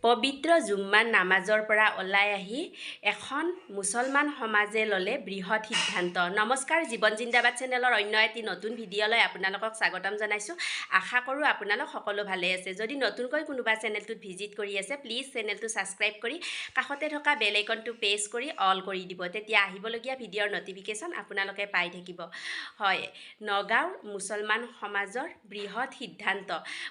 পবিত্ৰ জুম্মাৰ নামাজৰ পৰা ওলাই আহি এখন মুছলমান সমাজে ল'লে বৃহৎ সিদ্ধান্ত। নমস্কাৰ, জীৱন জিন্দাবাদ চেনেলৰ অন্য এটি নতুন ভিডিঅ'লৈ আপোনালোকক স্বাগতম জনাইছোঁ। আশা কৰোঁ আপোনালোক সকলো ভালে আছে। যদি নতুনকৈ কোনোবা চেনেলটোত ভিজিট কৰি আছে, প্লিজ চেনেলটো ছাবস্ক্ৰাইব কৰি কাষতে থকা বেল আইকনটো প্ৰেছ কৰি অল কৰি দিব। তেতিয়া আহিবলগীয়া ভিডিঅ'ৰ নটিফিকেশ্যন আপোনালোকে পাই থাকিব। হয়, নগাঁৱৰ মুছলমান সমাজৰ বৃহৎ সিদ্ধান্ত।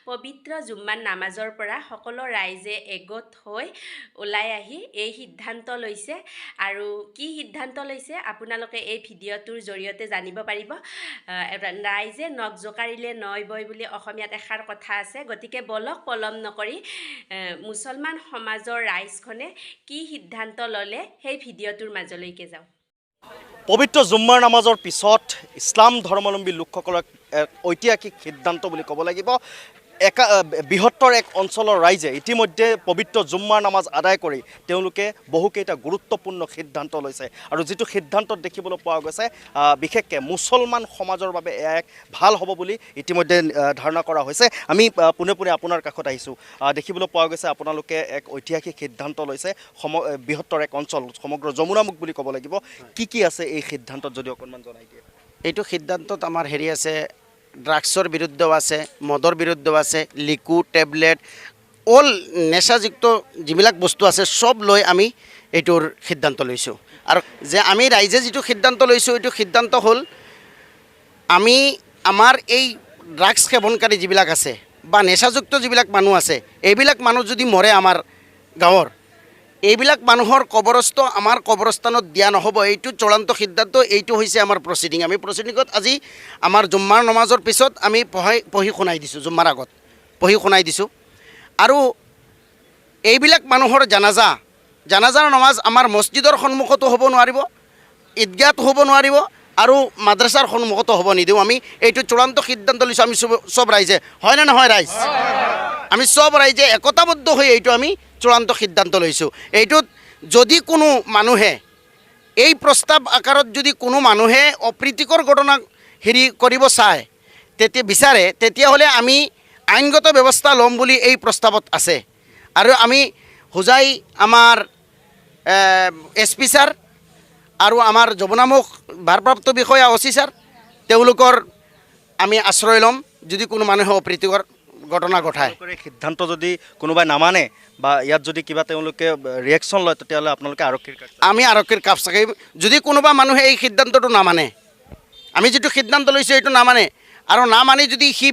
পবিত্ৰ জুম্মাৰ নামাজৰ পৰা সকলো ৰাইজে একগোট হৈ ওলাই আহি এই সিদ্ধান্ত লৈছে। আৰু কি সিদ্ধান্ত লৈছে আপোনালোকে এই ভিডিঅ'টোৰ জৰিয়তে জানিব পাৰিব। ৰাইজে নখ জোকাৰিলে নৈ বয় বুলি অসমীয়াত এষাৰ কথা আছে। গতিকে বলক পলম নকৰি মুছলমান সমাজৰ ৰাইজখনে কি সিদ্ধান্ত ল'লে সেই ভিডিঅ'টোৰ মাজলৈকে যাওঁ। পবিত্ৰ জুম্মাৰ নামাজৰ পিছত ইছলাম ধৰ্মাৱলম্বী লোকসকলক ঐতিহাসিক সিদ্ধান্ত বুলি ক'ব লাগিব। বৃহত্তৰ এক অঞ্চলৰ ৰাইজে ইতিমধ্যে পবিত্ৰ জুম্মাৰ নামাজ আদায় কৰি তেওঁলোকে বহুকেইটা গুৰুত্বপূৰ্ণ সিদ্ধান্ত লৈছে। আৰু যিটো সিদ্ধান্তত দেখিবলৈ পোৱা গৈছে, বিশেষকৈ মুছলমান সমাজৰ বাবে এক ভাল হ'ব বুলি ইতিমধ্যে ধাৰণা কৰা হৈছে। আমি পোনে পোনে আপোনাৰ কাষত আহিছোঁ। দেখিবলৈ পোৱা গৈছে আপোনালোকে এক ঐতিহাসিক সিদ্ধান্ত লৈছে। বৃহত্তৰ এক অঞ্চল, সমগ্ৰ যমুনামুখ বুলি ক'ব লাগিব। কি আছে এই সিদ্ধান্তত যদি অকণমান জনাই দিয়ে? এইটো সিদ্ধান্তত আমাৰ হেৰি আছে, ড্ৰাগছৰ বিৰুদ্ধেও আছে, মদৰ বিৰুদ্ধেও আছে, লিকুইড টেবলেট, অল নেচাযুক্ত যিবিলাক বস্তু আছে চব লৈ আমি এইটোৰ সিদ্ধান্ত লৈছোঁ। আৰু যে আমি ৰাইজে যিটো সিদ্ধান্ত লৈছোঁ, এইটো সিদ্ধান্ত হ'ল আমি আমাৰ এই ড্ৰাগছ সেৱনকাৰী যিবিলাক আছে বা নেচাযুক্ত যিবিলাক মানুহ আছে, এইবিলাক মানুহ যদি মৰে আমাৰ গাঁৱৰ, এইবিলাক মানুহৰ কবৰস্থ আমাৰ কবৰস্থানত দিয়া নহ'ব। এইটো চূড়ান্ত সিদ্ধান্ত। এইটো হৈছে আমাৰ প্ৰচিডিং। আমি প্ৰচিডিঙত আজি আমাৰ জুম্মাৰ নমাজৰ পিছত আমি পঢ়ি শুনাই দিছোঁ, জুম্মাৰ আগত পঢ়ি শুনাই দিছোঁ। আৰু এইবিলাক মানুহৰ জানাজাৰ নমাজ আমাৰ মছজিদৰ সন্মুখতো হ'ব নোৱাৰিব, ঈদগাহতো হ'ব নোৱাৰিব, আৰু মাদ্ৰাছাৰ সন্মুখতো হ'ব নিদিওঁ। আমি এইটো চূড়ান্ত সিদ্ধান্ত লৈছোঁ। আমি চব ৰাইজে, হয় নে নহয় ৰাইজ? আমি চব ৰাইজে একতাবদ্ধ হৈ এইটো আমি চূড়ান্ত সিদ্ধান্ত লৈছোঁ। এইটোত যদি কোনো মানুহে এই প্ৰস্তাৱ আকাৰত যদি কোনো মানুহে অপ্ৰীতিকৰ ঘটনা কৰিব চায়, বিচাৰে, তেতিয়াহ'লে আমি আইনগত ব্যৱস্থা ল'ম বুলি এই প্ৰস্তাৱত আছে। আৰু আমি হোজাই আমাৰ SP ছাৰ আৰু আমাৰ যমুনামুখ ভাৰপ্ৰাপ্ত বিষয়া OC ছাৰ, তেওঁলোকৰ আমি আশ্ৰয় ল'ম যদি কোনো মানুহে অপ্ৰীতিকৰ ঘটনা ঘটায়। সিদ্ধান্ত যদি কোনোবাই নামানে বা ইয়াত যদি কিবা তেওঁলোকে ৰিয়েকশ্যন লয়, তেতিয়াহ'লে আপোনালোকে আমি আৰক্ষীৰ কাষ চাপিম। যদি কোনোবা মানুহে এই সিদ্ধান্তটো নামানে, আমি যিটো সিদ্ধান্ত লৈছোঁ এইটো নামানে, আৰু নামানি যদি সি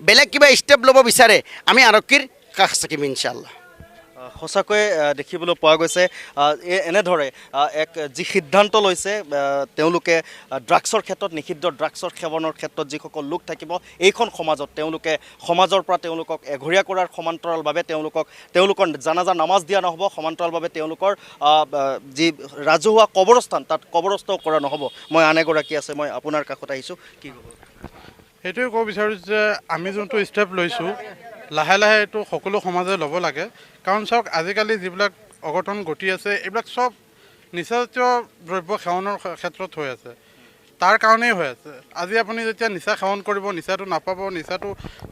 বেলেগ কিবা ষ্টেপ ল'ব বিচাৰে, আমি আৰক্ষীৰ কাষ চাপিম ইনশাআল্লাহ। সঁচাকৈ দেখিবলৈ পোৱা গৈছে এনেদৰে এক যি সিদ্ধান্ত লৈছে তেওঁলোকে ড্ৰাগছৰ ক্ষেত্ৰত, নিষিদ্ধ ড্ৰাগছৰ সেৱনৰ ক্ষেত্ৰত যিসকল লোক থাকিব এইখন সমাজত, তেওঁলোকে সমাজৰ পৰা তেওঁলোকক এঘৰীয়া কৰাৰ সমান্তৰালভাৱে তেওঁলোকৰ জানাজা নামাজ দিয়া নহ'ব, সমান্তৰালভাৱে তেওঁলোকৰ যি ৰাজহুৱা কবৰস্থান তাত কবৰস্থ কৰা নহ'ব। মই আন এগৰাকী আছে, মই আপোনাৰ কাষত আহিছোঁ। কি ক'ব? সেইটোৱে ক'ব বিচাৰোঁ যে আমি যোনটো ষ্টেপ লৈছোঁ, লাহে লাহে এইটো সকলো সমাজে ল'ব লাগে। কাৰণ চাওক, আজিকালি যিবিলাক অঘটন ঘটি আছে, এইবিলাক চব নিচাজাতীয় দ্ৰব্য সেৱনৰ ক্ষেত্ৰত হৈ আছে। তাৰ কাৰণেই হৈ আছে। আজি আপুনি যেতিয়া নিচা সেৱন কৰিব, নিচাটো নাপাব, নিচাটো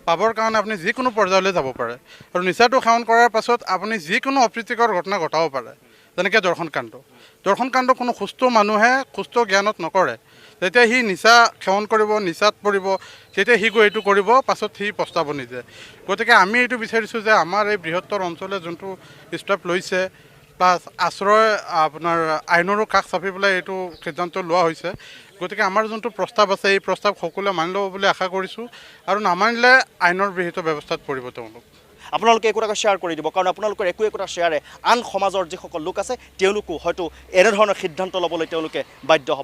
পাবৰ কাৰণে আপুনি যিকোনো পৰ্যায়লৈ যাব পাৰে। আৰু নিচাটো সেৱন কৰাৰ পাছত আপুনি যিকোনো অপ্ৰীতিকৰ ঘটনা ঘটাব পাৰে। যেনেকৈ দৰ্শনকাণ্ড কোনো সুস্থ মানুহে সুস্থ জ্ঞানত নকৰে। যেতিয়া সি নিচা সেৱন কৰিব, নিচাত পৰিব, যেতিয়া সি গৈ এইটো কৰিব, পাছত সি পস্তাব নিজে। গতিকে আমি এইটো বিচাৰিছোঁ যে আমাৰ এই বৃহত্তৰ অঞ্চলে যোনটো ষ্টেপ লৈছে, প্লাছ আশ্ৰয় আপোনাৰ আইনৰো কাষ চাপি পেলাই এইটো সিদ্ধান্ত লোৱা হৈছে। গতিকে আমাৰ যোনটো প্ৰস্তাৱ আছে, এই প্ৰস্তাৱ সকলোৱে মানি ল'ব বুলি আশা কৰিছোঁ। আৰু নামানিলে আইনৰ বিহিত ব্যৱস্থাত পৰিব তেওঁলোক। আপোনালোকে একোটাকৈ শ্বেয়াৰ কৰি দিব, কাৰণ আপোনালোকৰ একোটা শ্বেয়াৰে আন সমাজৰ যিসকল লোক আছে তেওঁলোকো হয়তো এনেধৰণৰ সিদ্ধান্ত ল'বলৈ তেওঁলোকে বাধ্য হ'ব।